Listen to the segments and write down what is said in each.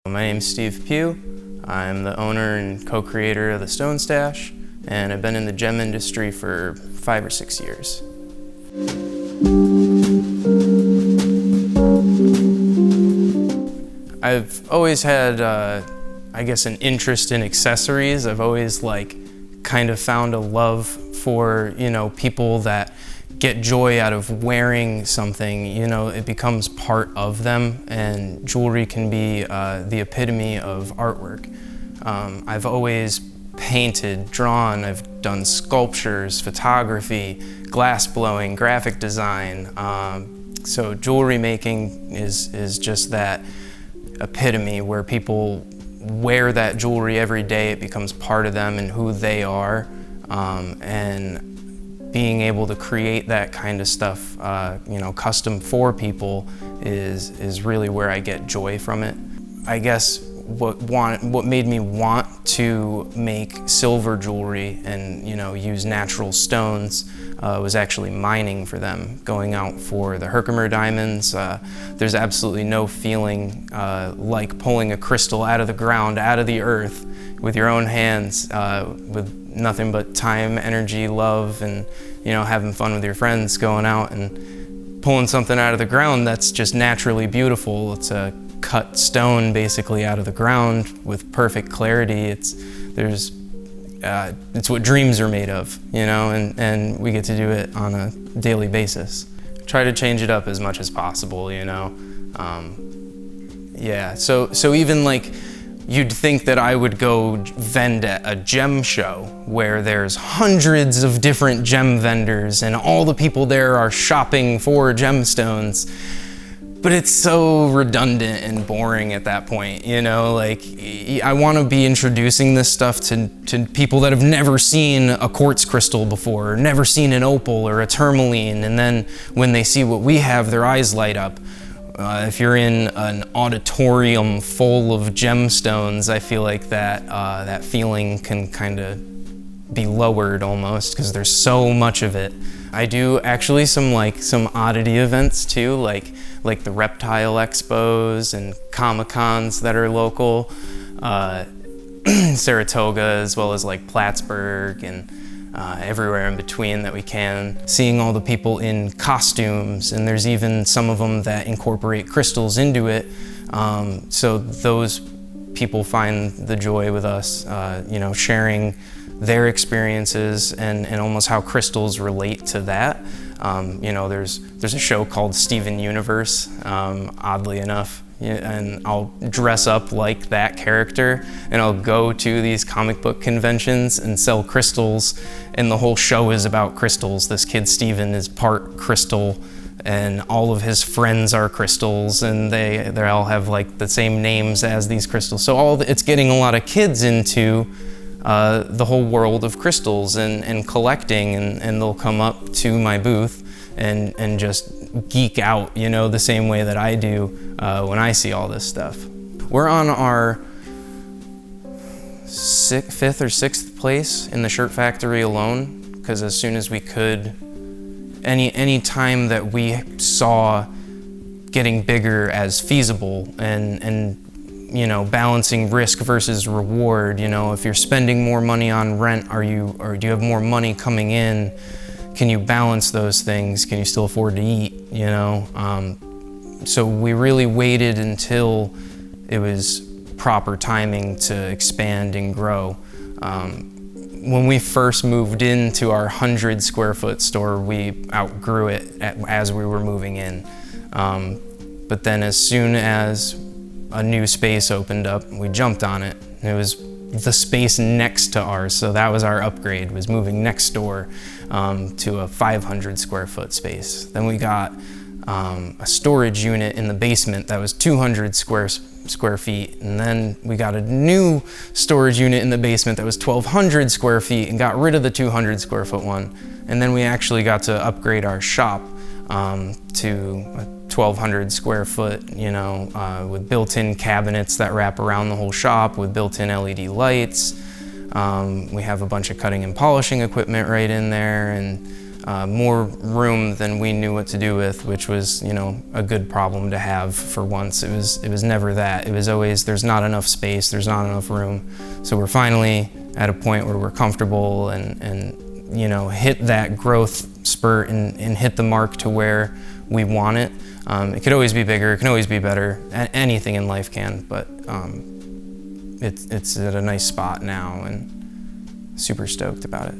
My name's Steve Pugh. I'm the owner and co-creator of the Stone Stash, and I've been in the gem industry for 5 or 6 years. I've always had, I guess, an interest in accessories. I've always kind of found a love for, people that get joy out of wearing something. It becomes part of them, and jewelry can be the epitome of artwork. I've always painted, drawn, I've done sculptures, photography, glass blowing, graphic design. So jewelry making is just that epitome where people wear that jewelry every day. It becomes part of them and who they are. And being able to create that kind of stuff, custom for people is really where I get joy from it. I guess what made me want to make silver jewelry and use natural stones was actually mining for them, going out for the Herkimer diamonds. There's absolutely no feeling like pulling a crystal out of the ground, out of the earth with your own hands, with nothing but time, energy, love, and having fun with your friends, going out and pulling something out of the ground that's just naturally beautiful. It's a cut stone basically out of the ground with perfect clarity. It's what dreams are made of, and we get to do it on a daily basis. Try to change it up as much as possible, yeah, so even you'd think that I would go vend at a gem show where there's hundreds of different gem vendors and all the people there are shopping for gemstones. But it's so redundant and boring at that point, I want to be introducing this stuff to people that have never seen a quartz crystal before, never seen an opal or a tourmaline, and then when they see what we have, their eyes light up. If you're in an auditorium full of gemstones, I feel like that feeling can kind of be lowered almost because there's so much of it. I do actually some oddity events too, like the reptile expos and Comic-Cons that are local, Saratoga, as well as Plattsburgh and everywhere in between that we can. Seeing all the people in costumes, and there's even some of them that incorporate crystals into it. So those people find the joy with us, sharing their experiences and almost how crystals relate to that. There's a show called Steven Universe, oddly enough, and I'll dress up like that character and I'll go to these comic book conventions and sell crystals, and the whole show is about crystals. This kid Steven is part crystal and all of his friends are crystals, and they all have the same names as these crystals. So it's getting a lot of kids into the whole world of crystals and collecting, and they'll come up to my booth and just geek out, the same way that I do when I see all this stuff. We're on our 5th or 6th place in the shirt factory alone, because as soon as we could, any time that we saw getting bigger as feasible and balancing risk versus reward, if you're spending more money on rent, or do you have more money coming in? Can you balance those things? Can you still afford to eat, So we really waited until it was proper timing to expand and grow. When we first moved into our 100 square foot store, we outgrew it as we were moving in. But then as soon as a new space opened up, we jumped on it. It was the space next to ours, so that was our upgrade, was moving next door to a 500 square foot space. Then we got a storage unit in the basement that was 200 square feet, and then we got a new storage unit in the basement that was 1,200 square feet and got rid of the 200 square foot one. And then we actually got to upgrade our shop to a 1,200 square foot, with built-in cabinets that wrap around the whole shop with built-in LED lights. We have a bunch of cutting and polishing equipment right in there, and more room than we knew what to do with, which was, you know, a good problem to have for once. It was never that. It was always, there's not enough space, there's not enough room. So we're finally at a point where we're comfortable and you know, hit that growth spurt and hit the mark to where we want it. It could always be bigger, it can always be better. Anything in life can, but it's at a nice spot now and super stoked about it.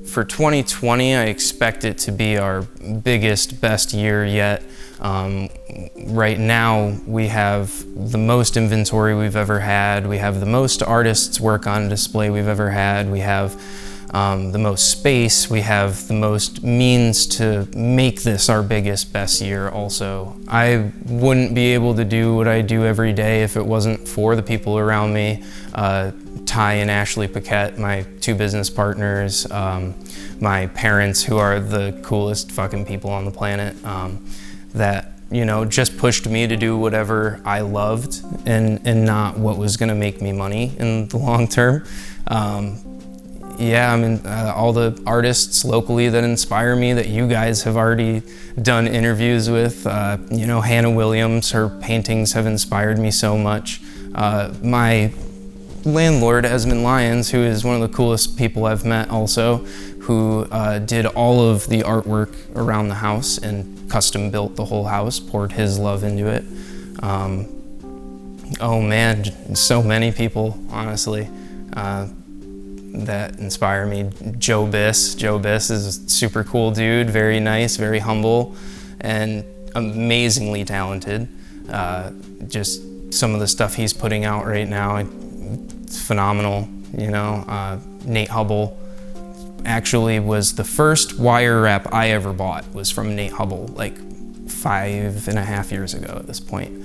For 2020, I expect it to be our biggest, best year yet. Right now, we have the most inventory we've ever had. We have the most artists work on display we've ever had. We have the most space. We have the most means to make this our biggest, best year also. I wouldn't be able to do what I do every day if it wasn't for the people around me. Ty and Ashley Paquette, my two business partners, my parents, who are the coolest fucking people on the planet, that, you know, just pushed me to do whatever I loved and not what was gonna make me money in the long term. Yeah, I mean, all the artists locally that inspire me that you guys have already done interviews with, you know, Hannah Williams, her paintings have inspired me so much. My landlord, Esmond Lyons, who is one of the coolest people I've met also, who did all of the artwork around the house and custom built the whole house, poured his love into it. Oh man, so many people, honestly, that inspire me. Joe Biss. Joe Biss is a super cool dude, very nice, very humble, and amazingly talented. Just some of the stuff he's putting out right now, it's phenomenal, you know. Nate Hubble actually was the first wire wrap I ever bought, was from Nate Hubble, like 5.5 years ago at this point.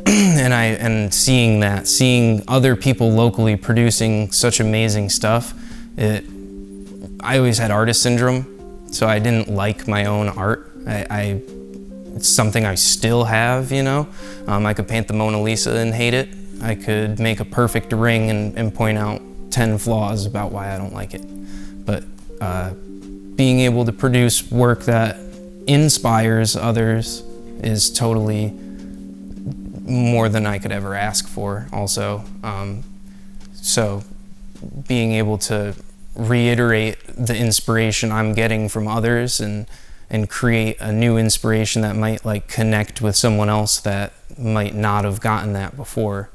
And seeing other people locally producing such amazing stuff, I always had artist syndrome, so I didn't like my own art. It's something I still have, you know. I could paint the Mona Lisa and hate it. I could make a perfect ring and point out 10 flaws about why I don't like it. But being able to produce work that inspires others is totally more than I could ever ask for also. So being able to reiterate the inspiration I'm getting from others and create a new inspiration that might like connect with someone else that might not have gotten that before,